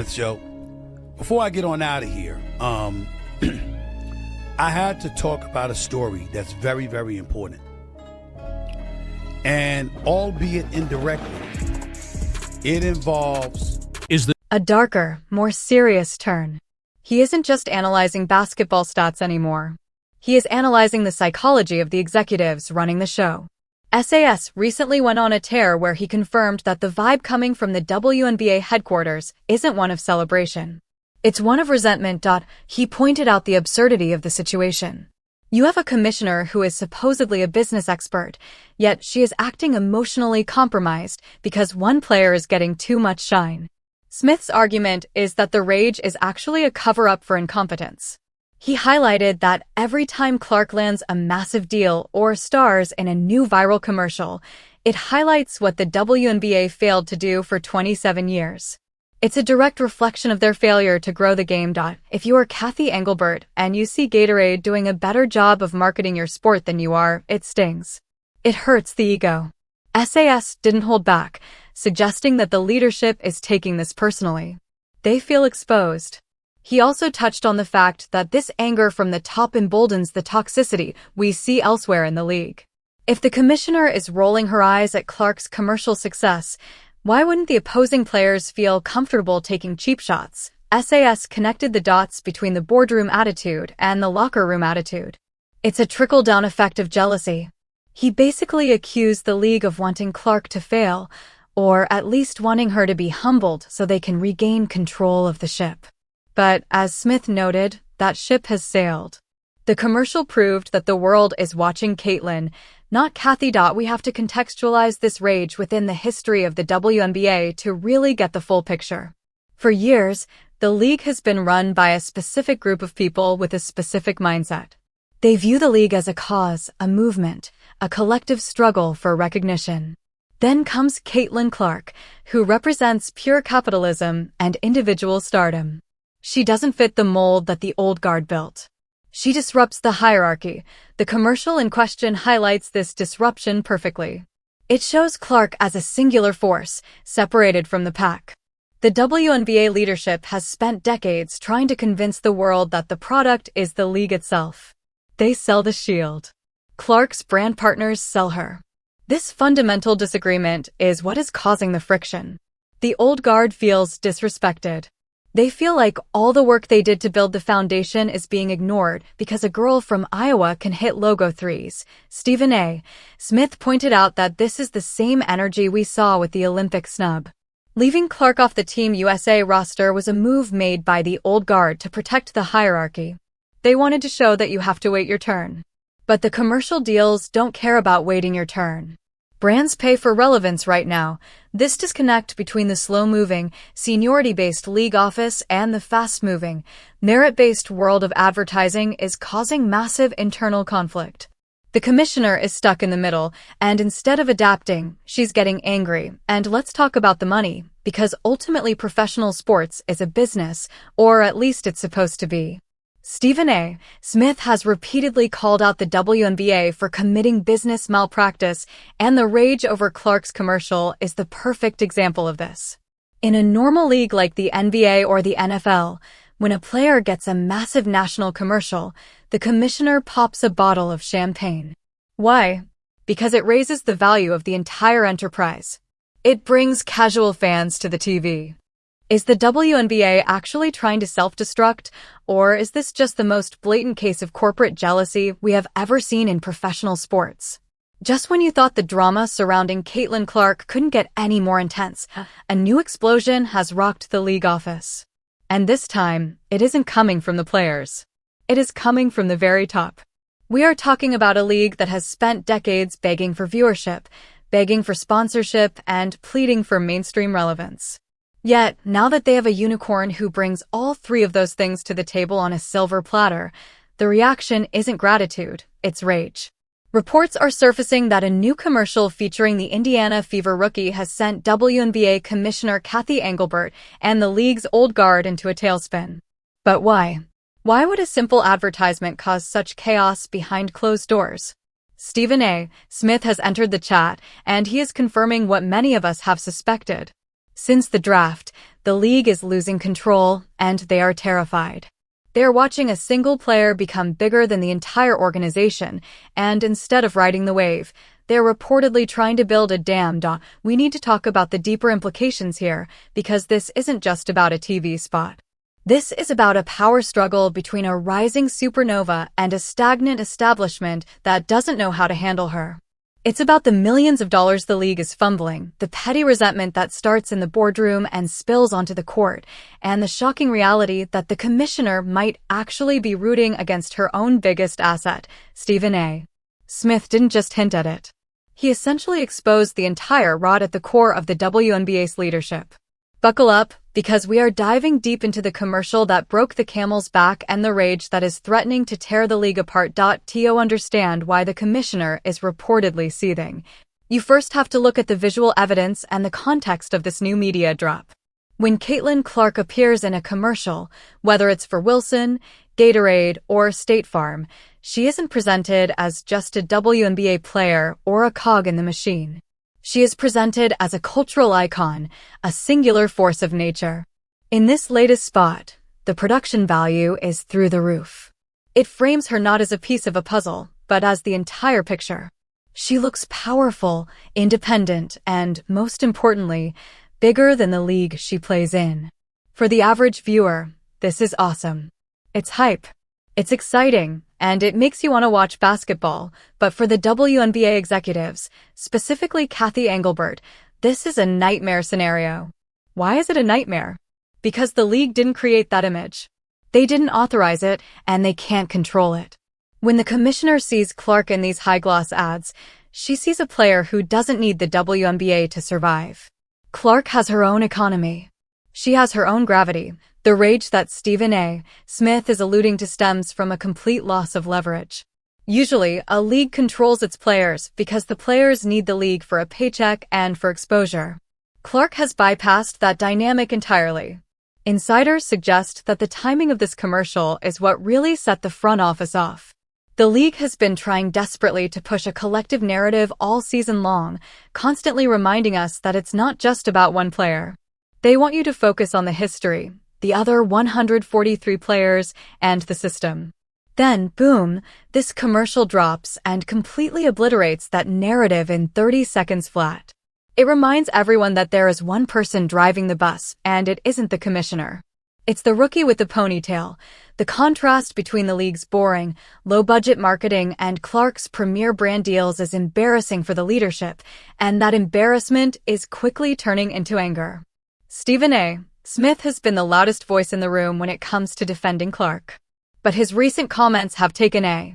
Show. Before I get on out of here, I had to talk about a story that's very, very important. And albeit indirectly, it involves a darker, more serious turn. He isn't just analyzing basketball stats anymore. He is analyzing the psychology of the executives running the show. SAS recently went on a tear where he confirmed that the vibe coming from the WNBA headquarters isn't one of celebration. It's one of resentment. He pointed out the absurdity of the situation. You have a commissioner who is supposedly a business expert, yet she is acting emotionally compromised because one player is getting too much shine. Smith's argument is that the rage is actually a cover-up for incompetence. He highlighted that every time Clark lands a massive deal or stars in a new viral commercial, it highlights what the WNBA failed to do for 27 years. It's a direct reflection of their failure to grow the game. If you are Kathy Engelbert and you see Gatorade doing a better job of marketing your sport than you are, it stings. It hurts the ego. SAS didn't hold back, suggesting that the leadership is taking this personally. They feel exposed. He also touched on the fact that this anger from the top emboldens the toxicity we see elsewhere in the league. If the commissioner is rolling her eyes at Clark's commercial success, why wouldn't the opposing players feel comfortable taking cheap shots? SAS connected the dots between the boardroom attitude and the locker room attitude. It's a trickle-down effect of jealousy. He basically accused the league of wanting Clark to fail, or at least wanting her to be humbled so they can regain control of the ship. But, as Smith noted, that ship has sailed. The commercial proved that the world is watching Caitlyn, not Kathy. We have to contextualize this rage within the history of the WNBA to really get the full picture. For years, the league has been run by a specific group of people with a specific mindset. They view the league as a cause, a movement, a collective struggle for recognition. Then comes Caitlyn Clark, who represents pure capitalism and individual stardom. She doesn't fit the mold that the old guard built. She disrupts the hierarchy. The commercial in question highlights this disruption perfectly. It shows Clark as a singular force, separated from the pack. The WNBA leadership has spent decades trying to convince the world that the product is the league itself. They sell the shield. Clark's brand partners sell her. This fundamental disagreement is what is causing the friction. The old guard feels disrespected. They feel like all the work they did to build the foundation is being ignored because a girl from Iowa can hit logo threes. Stephen A. Smith pointed out that this is the same energy we saw with the Olympic snub. Leaving Clark off the Team USA roster was a move made by the old guard to protect the hierarchy. They wanted to show that you have to wait your turn. But the commercial deals don't care about waiting your turn. Brands pay for relevance right now. This disconnect between the slow-moving, seniority-based league office and the fast-moving, merit-based world of advertising is causing massive internal conflict. The commissioner is stuck in the middle, and instead of adapting, she's getting angry. And let's talk about the money, because ultimately professional sports is a business, or at least it's supposed to be. Stephen A. Smith has repeatedly called out the WNBA for committing business malpractice, and the rage over Clark's commercial is the perfect example of this. In a normal league like the NBA or the NFL, when a player gets a massive national commercial, the commissioner pops a bottle of champagne. Why? Because it raises the value of the entire enterprise. It brings casual fans to the TV. Is the WNBA actually trying to self-destruct, or is this just the most blatant case of corporate jealousy we have ever seen in professional sports? Just when you thought the drama surrounding Caitlyn Clark couldn't get any more intense, a new explosion has rocked the league office. And this time, it isn't coming from the players. It is coming from the very top. We are talking about a league that has spent decades begging for viewership, begging for sponsorship, and pleading for mainstream relevance. Yet, now that they have a unicorn who brings all three of those things to the table on a silver platter, the reaction isn't gratitude, it's rage. Reports are surfacing that a new commercial featuring the Indiana Fever rookie has sent WNBA Commissioner Kathy Engelbert and the league's old guard into a tailspin. But why? Why would a simple advertisement cause such chaos behind closed doors? Stephen A. Smith has entered the chat, and he is confirming what many of us have suspected. Since the draft, the league is losing control, and they are terrified. They are watching a single player become bigger than the entire organization, and instead of riding the wave, they are reportedly trying to build a dam. We need to talk about the deeper implications here, because this isn't just about a TV spot. This is about a power struggle between a rising supernova and a stagnant establishment that doesn't know how to handle her. It's about the millions of dollars the league is fumbling, the petty resentment that starts in the boardroom and spills onto the court, and the shocking reality that the commissioner might actually be rooting against her own biggest asset. Stephen A. Smith didn't just hint at it. He essentially exposed the entire rot at the core of the WNBA's leadership. Buckle up, because we are diving deep into the commercial that broke the camel's back and the rage that is threatening to tear the league apart. To understand why the commissioner is reportedly seething, you first have to look at the visual evidence and the context of this new media drop. When Caitlin Clark appears in a commercial, whether it's for Wilson, Gatorade, or State Farm, she isn't presented as just a WNBA player or a cog in the machine. She is presented as a cultural icon, a singular force of nature. In this latest spot, the production value is through the roof. It frames her not as a piece of a puzzle, but as the entire picture. She looks powerful, independent, and, most importantly, bigger than the league she plays in. For the average viewer, this is awesome. It's hype. It's exciting, and it makes you want to watch basketball, but for the WNBA executives, specifically Kathy Engelbert, this is a nightmare scenario. Why is it a nightmare? Because the league didn't create that image. They didn't authorize it, and they can't control it. When the commissioner sees Clark in these high-gloss ads, she sees a player who doesn't need the WNBA to survive. Clark has her own economy. She has her own gravity. The rage that Stephen A. Smith is alluding to stems from a complete loss of leverage. Usually, a league controls its players because the players need the league for a paycheck and for exposure. Clark has bypassed that dynamic entirely. Insiders suggest that the timing of this commercial is what really set the front office off. The league has been trying desperately to push a collective narrative all season long, constantly reminding us that it's not just about one player. They want you to focus on the history, the other 143 players, and the system. Then, boom, this commercial drops and completely obliterates that narrative in 30 seconds flat. It reminds everyone that there is one person driving the bus, and it isn't the commissioner. It's the rookie with the ponytail. The contrast between the league's boring, low-budget marketing and Clark's premier brand deals is embarrassing for the leadership, and that embarrassment is quickly turning into anger. Stephen A. Smith has been the loudest voice in the room when it comes to defending Clark. But his recent comments have taken a